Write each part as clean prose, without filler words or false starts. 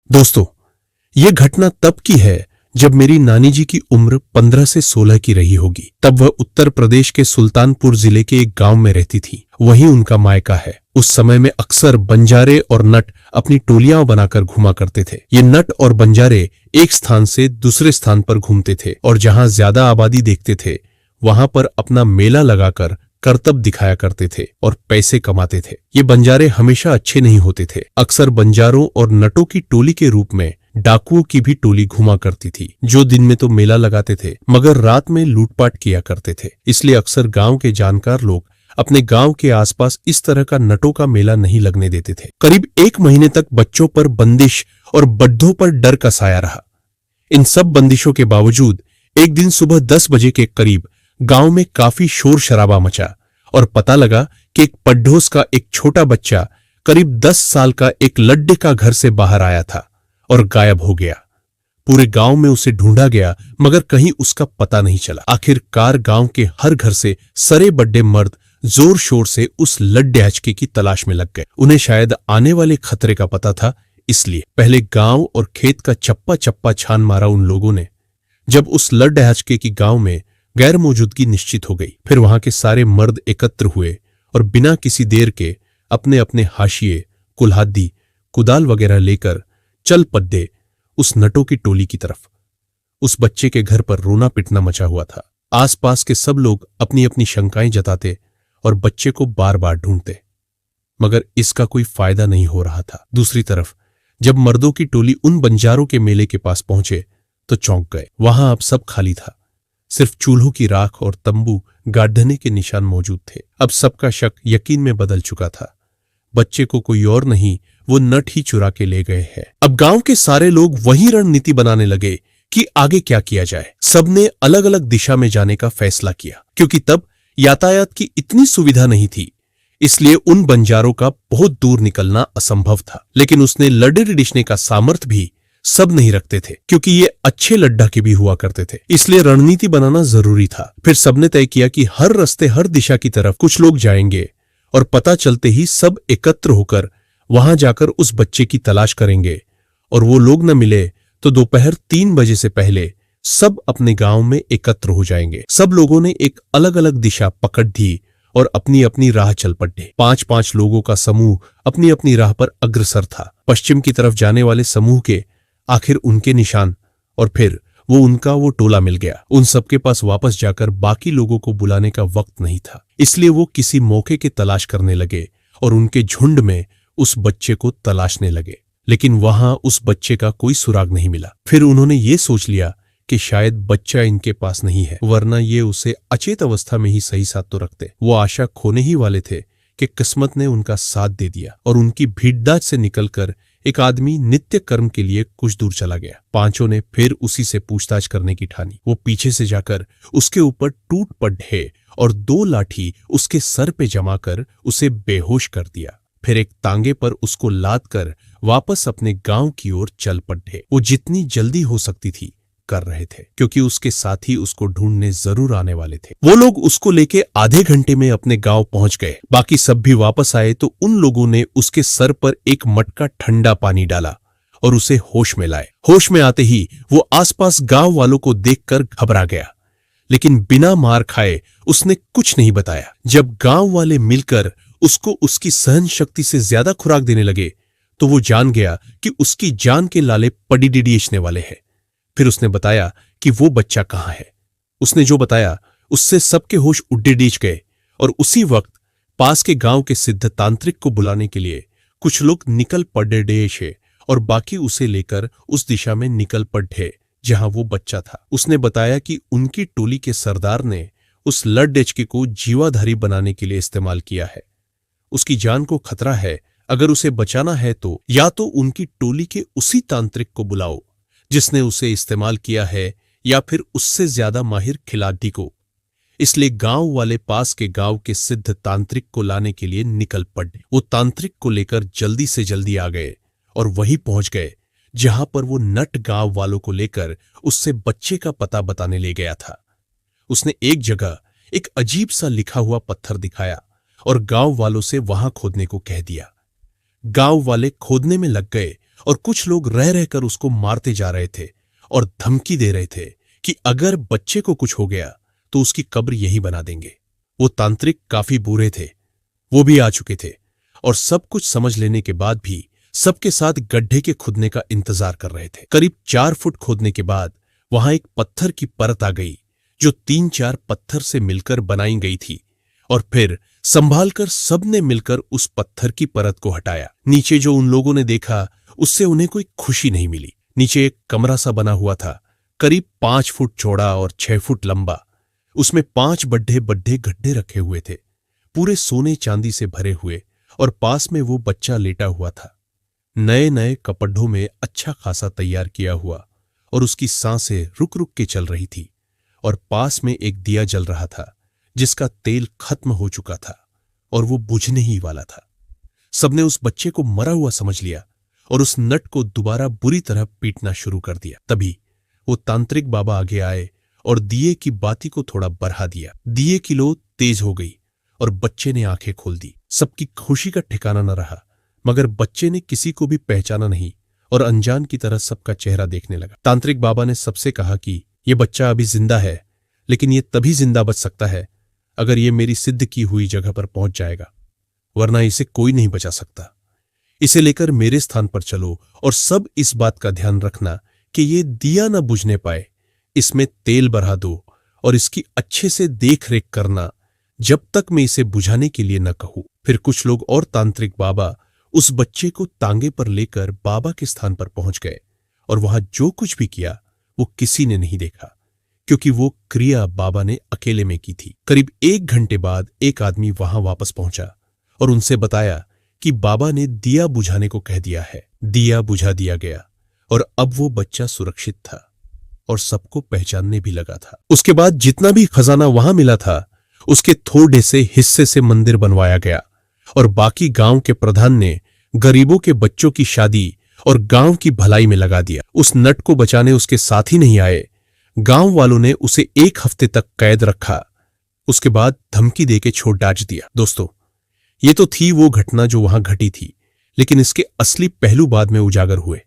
दोस्तों, ये घटना तब की है जब मेरी नानी जी की उम्र 15 से 16 की रही होगी। तब वह उत्तर प्रदेश के सुल्तानपुर जिले के एक गांव में रहती थी। वहीं उनका मायका है। उस समय में अक्सर बंजारे और नट अपनी टोलियां बनाकर घुमा करते थे। ये नट और बंजारे एक स्थान से दूसरे स्थान पर घूमते थे और जहां ज्यादा आबादी देखते थे वहां पर अपना मेला लगाकर करतब दिखाया करते थे और पैसे कमाते थे। ये बंजारे हमेशा अच्छे नहीं होते थे। अक्सर बंजारों और नटों की टोली के रूप में डाकुओं की भी टोली घुमा करती थी, जो दिन में तो मेला लगाते थे मगर रात में लूटपाट किया करते थे। इसलिए अक्सर गांव के जानकार लोग अपने गांव के आसपास इस तरह का नटों का मेला नहीं लगने देते थे। करीब 1 महीने तक बच्चों पर बंदिश और बड्ढों पर डर का साया रहा। इन सब बंदिशों के बावजूद एक दिन सुबह 10 बजे के करीब गांव में काफी शोर शराबा मचा और पता लगा कि एक पड्ढोस का एक छोटा बच्चा करीब 10 साल का एक लड्डे का घर से बाहर आया था और गायब हो गया। पूरे गांव में उसे ढूंढा गया मगर कहीं उसका पता नहीं चला। आखिरकार गांव के हर घर से सरे बड्डे मर्द जोर शोर से उस लड्डे हचके की तलाश में लग गए। उन्हें शायद आने वाले खतरे का पता था, इसलिए पहले गांव और खेत का चप्पा चप्पा छान मारा उन लोगों ने। जब उस लड्डे हचके की गांव में गैर मौजूदगी निश्चित हो गई, फिर वहां के सारे मर्द एकत्र हुए और बिना किसी देर के अपने अपने हाशिए, कुल्हादी, कुदाल वगैरह लेकर चल पड़े उस नटों की टोली की तरफ। उस बच्चे के घर पर रोना पिटना मचा हुआ था। आसपास के सब लोग अपनी अपनी शंकाएं जताते और बच्चे को बार बार ढूंढते, मगर इसका कोई फायदा नहीं हो रहा था। दूसरी तरफ जब मर्दों की टोली उन बंजारों के मेले के पास पहुंचे तो चौंक गए। वहां अब सब खाली था। सिर्फ चूल्हों की राख और तंबू गाढ़ने के निशान मौजूद थे। अब सबका शक यकीन में बदल चुका था। बच्चे को कोई और नहीं, वो नट ही चुरा के ले गए हैं। अब गांव के सारे लोग वही रणनीति बनाने लगे कि आगे क्या किया जाए। सबने अलग अलग दिशा में जाने का फैसला किया, क्योंकि तब यातायात की इतनी सुविधा नहीं थी। इसलिए उन बंजारों का बहुत दूर निकलना असंभव था। लेकिन उसने लड्डे डिशने का सामर्थ्य भी सब नहीं रखते थे, क्योंकि ये अच्छे लड्डा के भी हुआ करते थे। इसलिए रणनीति बनाना जरूरी था। फिर सबने तय किया कि हर रास्ते हर दिशा की तरफ कुछ लोग जाएंगे और पता चलते ही सब एकत्र होकर वहां जाकर उस बच्चे की तलाश करेंगे, और वो लोग न मिले तो दोपहर 3 बजे से पहले सब अपने गांव में एकत्र हो जाएंगे। सब लोगों ने एक अलग अलग दिशा पकड़ दी और अपनी अपनी राह चल पड़े। 5-5 लोगों का समूह अपनी अपनी राह पर अग्रसर था। पश्चिम की तरफ जाने वाले समूह के आखिर उनके निशान, और फिर वो टोला मिल गया। उन सबके पास वापस जाकर बाकी लोगों को बुलाने का वक्त नहीं था। इसलिए वो किसी मौके की तलाश करने लगे और उनके झुंड में उस बच्चे को तलाशने लगे। लेकिन वहां उस बच्चे का कोई सुराग नहीं मिला। फिर उन्होंने ये सोच लिया कि शायद बच्चा इनके पास नहीं है, वरना ये उसे अचेत अवस्था में ही सही साथ तो रखते। वो आशा खोने ही वाले थे कि किस्मत ने उनका साथ दे दिया और उनकी भीड़दाज से निकलकर एक आदमी नित्य कर्म के लिए कुछ दूर चला गया। पांचों ने फिर उसी से पूछताछ करने की ठानी। वो पीछे से जाकर उसके ऊपर टूट पड़े और 2 लाठी उसके सर पे जमाकर उसे बेहोश कर दिया। फिर एक तांगे पर उसको लाद कर वापस अपने गांव की ओर चल पड़े। वो जितनी जल्दी हो सकती थी कर रहे थे, क्योंकि उसके साथी उसको ढूंढने जरूर आने वाले थे। वो लोग उसको लेके आधे घंटे में अपने गांव पहुंच गए। बाकी सब भी वापस आए तो उन लोगों ने उसके सर पर एक मटका ठंडा पानी डाला और उसे होश में लाए। होश में आते ही वो आसपास गांव वालों को देखकर घबरा गया, लेकिन बिना मार खाए उसने कुछ नहीं बताया। जब गांव वाले मिलकर उसको उसकी सहन शक्ति से ज्यादा खुराक देने लगे तो वो जान गया कि उसकी जान के लाले पड़ीडिडियचने वाले हैं। फिर उसने बताया कि वो बच्चा कहाँ है। उसने जो बताया उससे सबके होश उड्डीडीच गए और उसी वक्त पास के गांव के सिद्ध तांत्रिक को बुलाने के लिए कुछ लोग निकल पड़े डेशे और बाकी उसे लेकर उस दिशा में निकल पड़े जहां वो बच्चा था। उसने बताया कि उनकी टोली के सरदार ने उस लड्डेचके को जीवाधारी बनाने के लिए इस्तेमाल किया है। उसकी जान को खतरा है। अगर उसे बचाना है तो या तो उनकी टोली के उसी तांत्रिक को बुलाओ जिसने उसे इस्तेमाल किया है, या फिर उससे ज्यादा माहिर खिलाड़ी को। इसलिए गांव वाले पास के गांव के सिद्ध तांत्रिक को लाने के लिए निकल पड़े। वो तांत्रिक को लेकर जल्दी से जल्दी आ गए और वहीं पहुंच गए जहां पर वो नट गांव वालों को लेकर उससे बच्चे का पता बताने ले गया था। उसने एक जगह एक अजीब सा लिखा हुआ पत्थर दिखाया और गांव वालों से वहां खोदने को कह दिया। गांव वाले खोदने में लग गए और कुछ लोग रह रहकर उसको मारते जा रहे थे और धमकी दे रहे थे कि अगर बच्चे को कुछ हो गया तो उसकी कब्र यही बना देंगे। वो तांत्रिक काफी बुरे थे, वो भी आ चुके थे और सब कुछ समझ लेने के बाद भी सबके साथ गड्ढे के खुदने का इंतजार कर रहे थे। करीब 4 फुट खोदने के बाद वहां एक पत्थर की परत आ गई जो 3-4 पत्थर से मिलकर बनाई गई थी और फिर संभालकर सबने मिलकर उस पत्थर की परत को हटाया। नीचे जो उन लोगों ने देखा उससे उन्हें कोई खुशी नहीं मिली। नीचे एक कमरा सा बना हुआ था, करीब 5 फुट चौड़ा और 6 फुट लंबा। उसमें 5 बड्ढे बड्ढे गड्ढे रखे हुए थे, पूरे सोने चांदी से भरे हुए, और पास में वो बच्चा लेटा हुआ था, नए नए कपड़ों में अच्छा खासा तैयार किया हुआ, और उसकी सांसें रुक रुक के चल रही थी। और पास में एक दिया जल रहा था जिसका तेल खत्म हो चुका था और वो बुझने ही वाला था। सबने उस बच्चे को मरा हुआ समझ लिया और उस नट को दोबारा बुरी तरह पीटना शुरू कर दिया। तभी वो तांत्रिक बाबा आगे आए और दिए की बाती को थोड़ा बढ़ा दिया। दिए की लो तेज हो गई और बच्चे ने आंखें खोल दी। सबकी खुशी का ठिकाना न रहा, मगर बच्चे ने किसी को भी पहचाना नहीं और अनजान की तरह सबका चेहरा देखने लगा। तांत्रिक बाबा ने सबसे कहा कि ये बच्चा अभी जिंदा है, लेकिन ये तभी जिंदा बच सकता है अगर ये मेरी सिद्ध की हुई जगह पर पहुंच जाएगा, वरना इसे कोई नहीं बचा सकता। इसे लेकर मेरे स्थान पर चलो और सब इस बात का ध्यान रखना कि ये दिया न बुझने पाए। इसमें तेल बढ़ा दो और इसकी अच्छे से देख रेख करना जब तक मैं इसे बुझाने के लिए न कहूं। फिर कुछ लोग और तांत्रिक बाबा उस बच्चे को तांगे पर लेकर बाबा के स्थान पर पहुंच गए और वहां जो कुछ भी किया वो किसी ने नहीं देखा, क्योंकि वो क्रिया बाबा ने अकेले में की थी। करीब 1 घंटे बाद एक आदमी वहां वापस पहुंचा और उनसे बताया कि बाबा ने दिया बुझाने को कह दिया है। दिया बुझा दिया गया और अब वो बच्चा सुरक्षित था और सबको पहचानने भी लगा था। उसके बाद जितना भी खजाना वहां मिला था उसके थोड़े से हिस्से से मंदिर बनवाया गया और बाकी गांव के प्रधान ने गरीबों के बच्चों की शादी और गांव की भलाई में लगा दिया। उस नट को बचाने उसके साथी नहीं आए। गांव वालों ने उसे 1 हफ्ते तक कैद रखा, उसके बाद धमकी देके छोड़ डांच दिया। दोस्तों, ये तो थी वो घटना जो वहां घटी थी, लेकिन इसके असली पहलू बाद में उजागर हुए।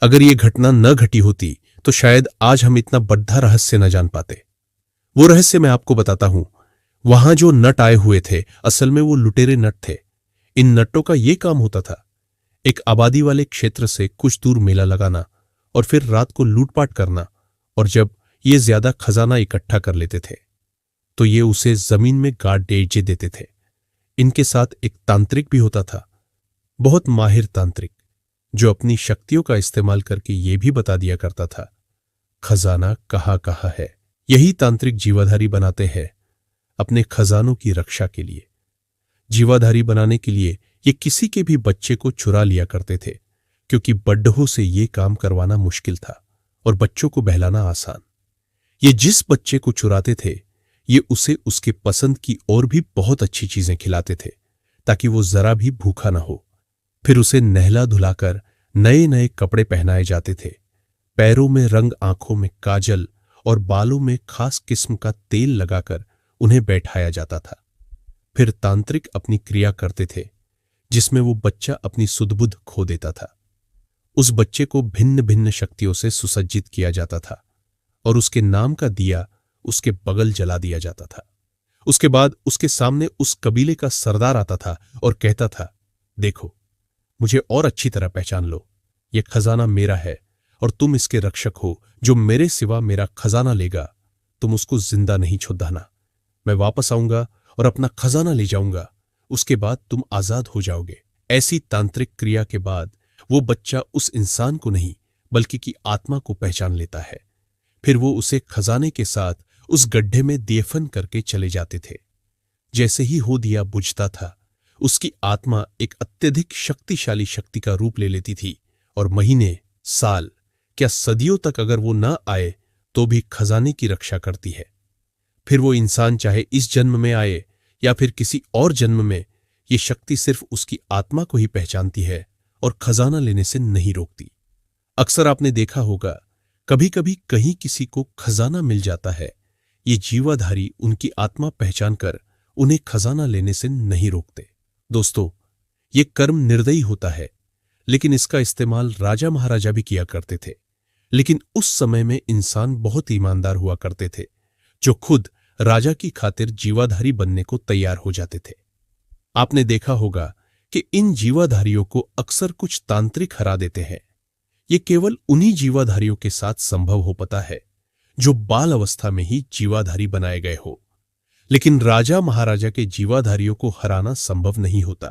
अगर ये घटना न घटी होती तो शायद आज हम इतना बड़ा रहस्य न जान पाते। वो रहस्य मैं आपको बताता हूं। वहां जो नट आए हुए थे असल में वो लुटेरे नट थे। इन नटों का ये काम होता था, एक आबादी वाले क्षेत्र से कुछ दूर मेला लगाना और फिर रात को लूटपाट करना, और जब ये ज्यादा खजाना इकट्ठा कर लेते थे तो ये उसे जमीन में गाड़ दे देते थे। इनके साथ एक तांत्रिक भी होता था, बहुत माहिर तांत्रिक, जो अपनी शक्तियों का इस्तेमाल करके ये भी बता दिया करता था खजाना कहाँ कहाँ है। यही तांत्रिक जीवाधारी बनाते हैं अपने खजानों की रक्षा के लिए। जीवाधारी बनाने के लिए ये किसी के भी बच्चे को चुरा लिया करते थे, क्योंकि बड्ढों से ये काम करवाना मुश्किल था और बच्चों को बहलाना आसान। ये जिस बच्चे को चुराते थे ये उसे उसके पसंद की और भी बहुत अच्छी चीजें खिलाते थे ताकि वो जरा भी भूखा ना हो। फिर उसे नहला धुलाकर नए नए कपड़े पहनाए जाते थे, पैरों में रंग, आंखों में काजल और बालों में खास किस्म का तेल लगाकर उन्हें बैठाया जाता था। फिर तांत्रिक अपनी क्रिया करते थे जिसमें वो बच्चा अपनी सुध-बुध खो देता था। उस बच्चे को भिन्न भिन्न शक्तियों से सुसज्जित किया जाता था और उसके नाम का दिया उसके बगल जला दिया जाता था। उसके बाद उसके सामने उस कबीले का सरदार आता था और कहता था, देखो, मुझे और अच्छी तरह पहचान लो, ये खजाना मेरा है और तुम इसके रक्षक हो। जो मेरे सिवा मेरा खजाना लेगा तुम उसको जिंदा नहीं छोड़ना। मैं वापस आऊंगा और अपना खजाना ले जाऊंगा, उसके बाद तुम आजाद हो जाओगे। ऐसी तांत्रिक क्रिया के बाद वो बच्चा उस इंसान को नहीं बल्कि की आत्मा को पहचान लेता है। फिर वो उसे खजाने के साथ उस गड्ढे में दफन करके चले जाते थे। जैसे ही हो दिया बुझता था, उसकी आत्मा एक अत्यधिक शक्तिशाली शक्ति का रूप ले लेती थी और महीने, साल, क्या सदियों तक अगर वो न आए तो भी खजाने की रक्षा करती है। फिर वो इंसान चाहे इस जन्म में आए या फिर किसी और जन्म में, ये शक्ति सिर्फ उसकी आत्मा को ही पहचानती है और खजाना लेने से नहीं रोकती। अक्सर आपने देखा होगा, कभी कभी कहीं किसी को खजाना मिल जाता है, ये जीवाधारी उनकी आत्मा पहचान कर उन्हें खजाना लेने से नहीं रोकते। दोस्तों, ये कर्म निर्दयी होता है, लेकिन इसका इस्तेमाल राजा महाराजा भी किया करते थे। लेकिन उस समय में इंसान बहुत ईमानदार हुआ करते थे, जो खुद राजा की खातिर जीवाधारी बनने को तैयार हो जाते थे। आपने देखा होगा कि इन जीवाधारियों को अक्सर कुछ तांत्रिक हरा देते हैं। ये केवल उन्हीं जीवाधारियों के साथ संभव हो पाता है जो बाल अवस्था में ही जीवाधारी बनाए गए हो। लेकिन राजा महाराजा के जीवाधारियों को हराना संभव नहीं होता,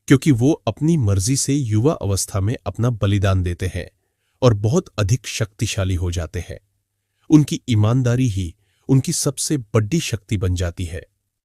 क्योंकि वो अपनी मर्जी से युवा अवस्था में अपना बलिदान देते हैं और बहुत अधिक शक्तिशाली हो जाते हैं। उनकी ईमानदारी ही उनकी सबसे बड़ी शक्ति बन जाती है।